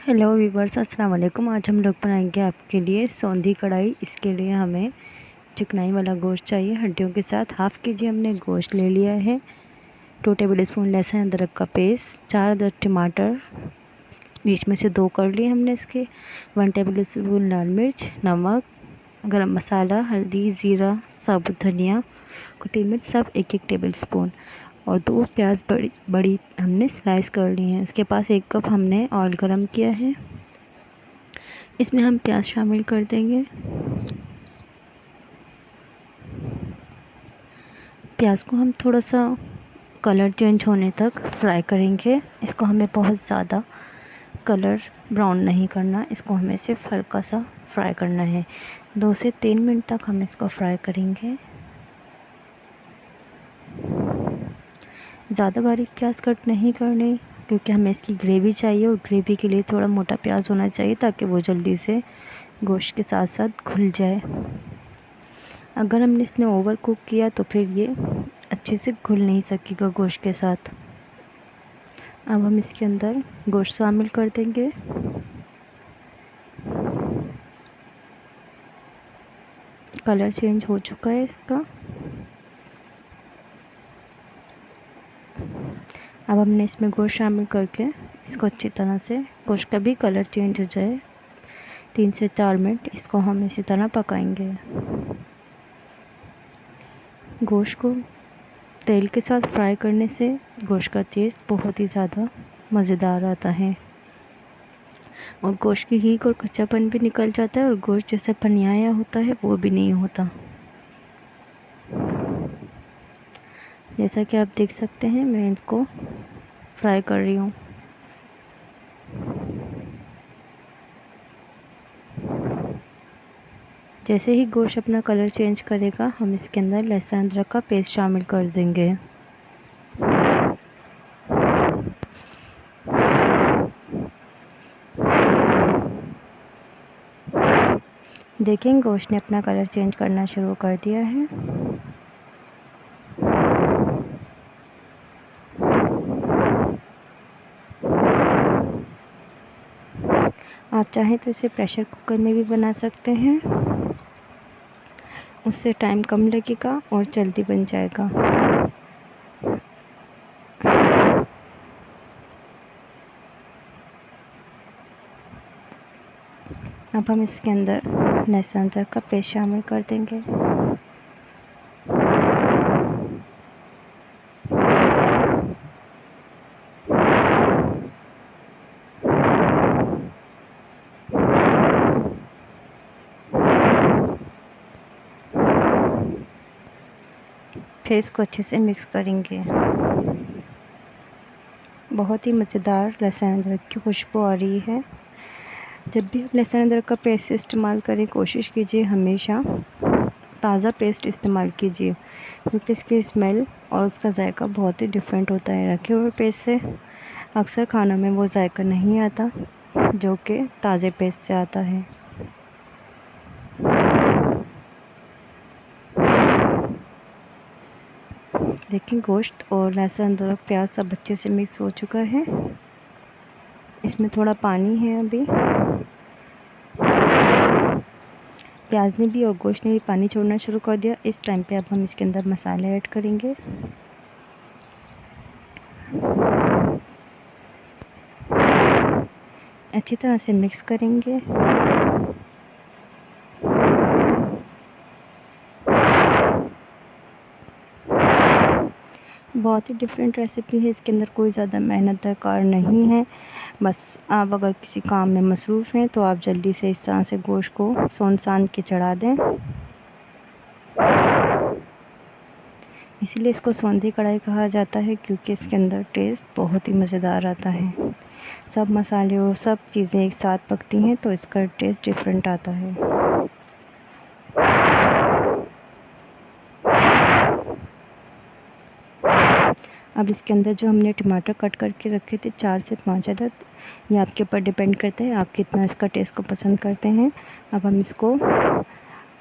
Hello viewers, अस्सलाम वालेकुम। आज हम लोग बनाएंगे आपके लिए सौंधी कढ़ाई। इसके लिए हमें चिकनाई वाला गोश्त चाहिए हड्डियों के साथ। हाफ़ के जी हमने गोश्त ले लिया है। 2 टेबल स्पून लहसुन अदरक का पेस्ट, 4 अदर टमाटर बीच में से 2 कर लिए हमने इसके, 1 टेबल स्पून लाल मिर्च, नमक, गरम मसाला, हल्दी, ज़ीरा, साबुत धनिया, कुटी मिर्च सब 1-1 टेबल स्पून, और 2 प्याज बड़ी हमने स्लाइस कर ली हैं। इसके पास 1 कप हमने ऑयल गरम किया है। इसमें हम प्याज शामिल कर देंगे। प्याज को हम थोड़ा सा कलर चेंज होने तक फ्राई करेंगे। इसको हमें बहुत ज़्यादा कलर ब्राउन नहीं करना, इसको हमें सिर्फ हल्का सा फ्राई करना है। 2 से 3 मिनट तक हम इसको फ्राई करेंगे। ज़्यादा बारीक प्याज कट नहीं करने, क्योंकि हमें इसकी ग्रेवी चाहिए और ग्रेवी के लिए थोड़ा मोटा प्याज होना चाहिए ताकि वो जल्दी से गोश्त के साथ साथ घुल जाए। अगर हमने इसने ओवर कुक किया तो फिर ये अच्छे से घुल नहीं सकेगा गोश्त के साथ। अब हम इसके अंदर गोश्त शामिल कर देंगे। कलर चेंज हो चुका है इसका। अब हमने इसमें गोश्त शामिल करके इसको अच्छी तरह से, गोश्त का भी कलर चेंज हो जाए, 3 से 4 मिनट इसको हम इसी तरह पकाएंगे। गोश्त को तेल के साथ फ्राई करने से गोश्त का टेस्ट बहुत ही ज़्यादा मज़ेदार आता है, और गोश्त की हीक और कच्चापन भी निकल जाता है, और गोश्त जैसे पनियाया होता है वो भी नहीं होता। जैसा कि आप देख सकते हैं, मैं इसको फ्राई कर रही हूँ। जैसे ही गोश्त अपना कलर चेंज करेगा, हम इसके अंदर लहसुन अदरक का पेस्ट शामिल कर देंगे। देखें, गोश्त ने अपना कलर चेंज करना शुरू कर दिया है। आप चाहें तो इसे प्रेशर कुकर में भी बना सकते हैं, उससे टाइम कम लगेगा और जल्दी बन जाएगा। अब हम इसके अंदर लहसुन अदरक का पेस्ट शामिल कर देंगे। फिर इसको अच्छे से मिक्स करेंगे। बहुत ही मज़ेदार लहसुन अदरक की खुशबू आ रही है। जब भी आप लहसुन अदरक का पेस्ट इस्तेमाल करें, कोशिश कीजिए हमेशा ताज़ा पेस्ट इस्तेमाल कीजिए, क्योंकि इसकी स्मेल और उसका जायका बहुत ही डिफरेंट होता है। रखे हुए पेस्ट से अक्सर खाना में वो जायका नहीं आता जो कि ताज़े पेस्ट से आता है। देखिए, गोश्त और लहसुन अदरक प्याज सब अच्छे से मिक्स हो चुका है। इसमें थोड़ा पानी है अभी। प्याज ने भी और गोश्त ने भी पानी छोड़ना शुरू कर दिया। इस टाइम पे अब हम इसके अंदर मसाले ऐड करेंगे। अच्छी तरह से मिक्स करेंगे। बहुत ही डिफरेंट रेसिपी है, इसके अंदर कोई ज़्यादा मेहनत दरकार नहीं है। बस आप अगर किसी काम में मसरूफ़ हैं तो आप जल्दी से इस तरह से गोश्त को सोन के चढ़ा दें। इसीलिए इसको सौंधी कढ़ाई कहा जाता है, क्योंकि इसके अंदर टेस्ट बहुत ही मज़ेदार आता है। सब मसाले और सब चीज़ें एक साथ पकती हैं तो इसका टेस्ट डिफरेंट आता है। अब इसके अंदर जो हमने टमाटर कट करके रखे थे 4 से 5 अदद, ये आपके ऊपर डिपेंड करता है आप कितना इसका टेस्ट को पसंद करते हैं। अब हम इसको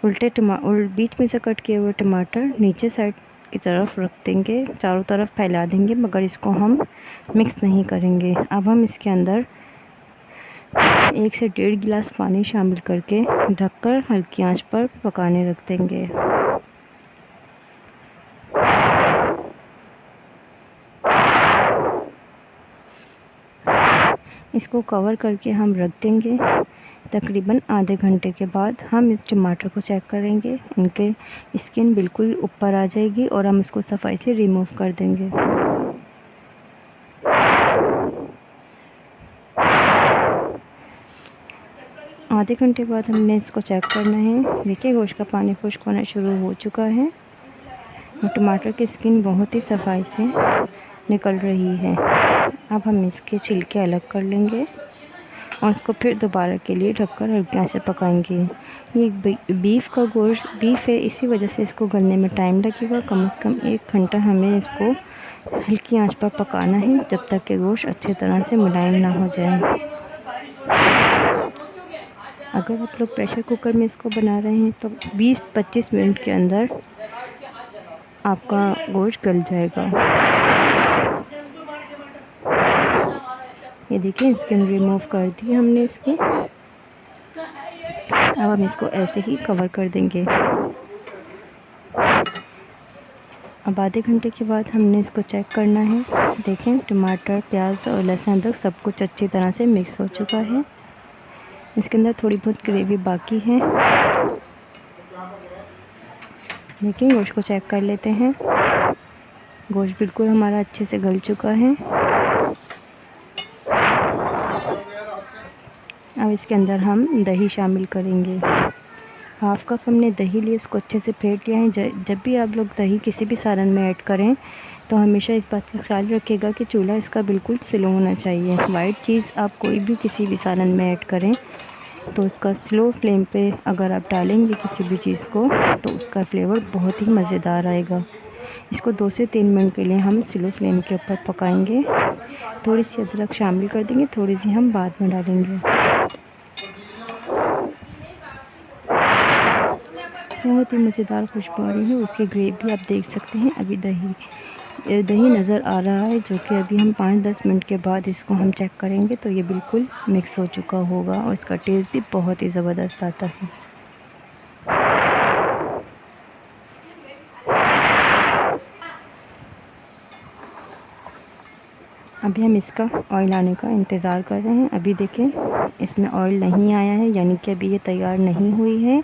बीच में से कट किए हुए टमाटर नीचे साइड की तरफ रख देंगे, चारों तरफ फैला देंगे, मगर इसको हम मिक्स नहीं करेंगे। अब हम इसके अंदर 1 से 1.5 गिलास पानी शामिल करके ढककर हल्की आंच पर पकाने रख देंगे। इसको कवर करके हम रख देंगे। तकरीबन आधे घंटे के बाद हम इस टमाटर को चेक करेंगे। इनके स्किन बिल्कुल ऊपर आ जाएगी और हम इसको सफाई से रिमूव कर देंगे। आधे घंटे बाद हमने इसको चेक करना है। देखिए गोश्त का पानी खुश्क होना शुरू हो चुका है और टमाटर की स्किन बहुत ही सफाई से निकल रही है। अब हम इसके छिलके अलग कर लेंगे और इसको फिर दोबारा के लिए ढककर हल्की आंच से पकाएंगे। ये बीफ है, इसी वजह से इसको गलने में टाइम लगेगा। कम से कम 1 घंटा हमें इसको हल्की आंच पर पकाना है, जब तक कि गोश्त अच्छी तरह से मुलायम ना हो जाए। अगर आप लोग प्रेशर कुकर में इसको बना रहे हैं तो 20-25 मिनट के अंदर आपका गोश्त गल जाएगा। ये देखिए स्किन रिमूव कर दी हमने इसकी। अब हम इसको ऐसे ही कवर कर देंगे। अब आधे घंटे के बाद हमने इसको चेक करना है। देखें टमाटर, प्याज और लहसुन अदरक सब कुछ अच्छी तरह से मिक्स हो चुका है। इसके अंदर थोड़ी बहुत ग्रेवी बाकी है। देखिए गोश्त को चेक कर लेते हैं। गोश्त बिल्कुल हमारा अच्छे से गल चुका है। अब इसके अंदर हम दही शामिल करेंगे। हाफ कप हमने दही लिया, इसको अच्छे से फेंट लिया है। जब भी आप लोग दही किसी भी सालन में ऐड करें तो हमेशा इस बात का ख्याल रखिएगा कि चूल्हा इसका बिल्कुल स्लो होना चाहिए। वाइट चीज़ आप कोई भी किसी भी सालन में ऐड करें तो उसका स्लो फ्लेम पे अगर आप डालेंगे किसी भी चीज़ को तो उसका फ्लेवर बहुत ही मज़ेदार आएगा। इसको 2 से 3 मिनट के लिए हम स्लो फ्लेम के ऊपर पकाएंगे। थोड़ी सी अदरक शामिल कर देंगे, थोड़ी सी हम बाद में डालेंगे। बहुत ही मज़ेदार खुशबू आ रही है। उसकी ग्रेवी आप देख सकते हैं। अभी दही नज़र आ रहा है, जो कि अभी हम 5-10 मिनट के बाद इसको हम चेक करेंगे तो ये बिल्कुल मिक्स हो चुका होगा और इसका टेस्ट भी बहुत ही ज़बरदस्त आता है। अभी हम इसका ऑयल आने का इंतज़ार कर रहे हैं। अभी देखें इसमें ऑयल नहीं आया है, यानी कि अभी ये तैयार नहीं हुई है।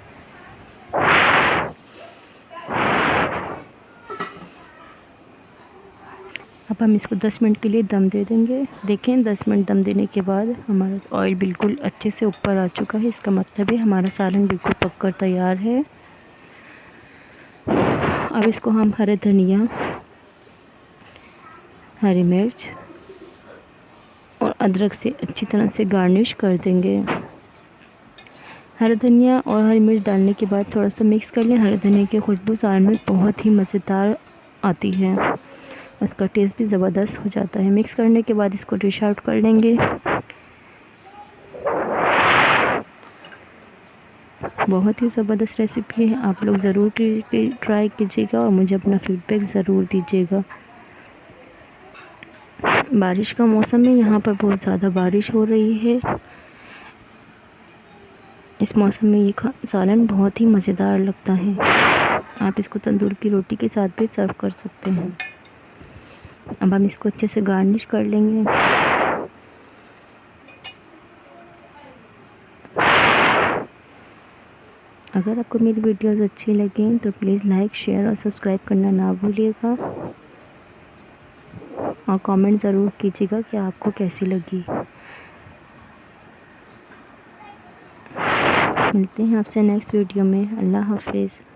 अब हम इसको 10 मिनट के लिए दम दे देंगे। देखें 10 मिनट दम देने के बाद हमारा ऑयल बिल्कुल अच्छे से ऊपर आ चुका है। इसका मतलब है हमारा सालन बिल्कुल पककर तैयार है। अब इसको हम हरे धनिया, हरी मिर्च और अदरक से अच्छी तरह से गार्निश कर देंगे। हरा धनिया और हरी मिर्च डालने के बाद थोड़ा सा मिक्स कर लें। हरे धनिया की खुशबू सालन में बहुत ही मज़ेदार आती है, इसका टेस्ट भी ज़बरदस्त हो जाता है। मिक्स करने के बाद इसको डिश आउट कर लेंगे। बहुत ही ज़बरदस्त रेसिपी है, आप लोग ज़रूर ट्राई कीजिएगा और मुझे अपना फीडबैक ज़रूर दीजिएगा। बारिश का मौसम है, यहाँ पर बहुत ज़्यादा बारिश हो रही है। इस मौसम में ये सालन बहुत ही मज़ेदार लगता है। आप इसको तंदूर की रोटी के साथ भी सर्व कर सकते हैं। अब हम इसको अच्छे से गार्निश कर लेंगे। अगर आपको मेरी वीडियोस अच्छी लगें तो प्लीज़ लाइक, शेयर और सब्सक्राइब करना ना भूलिएगा और कमेंट ज़रूर कीजिएगा कि आपको कैसी लगी। मिलते हैं आपसे नेक्स्ट वीडियो में। अल्लाह हाफिज़।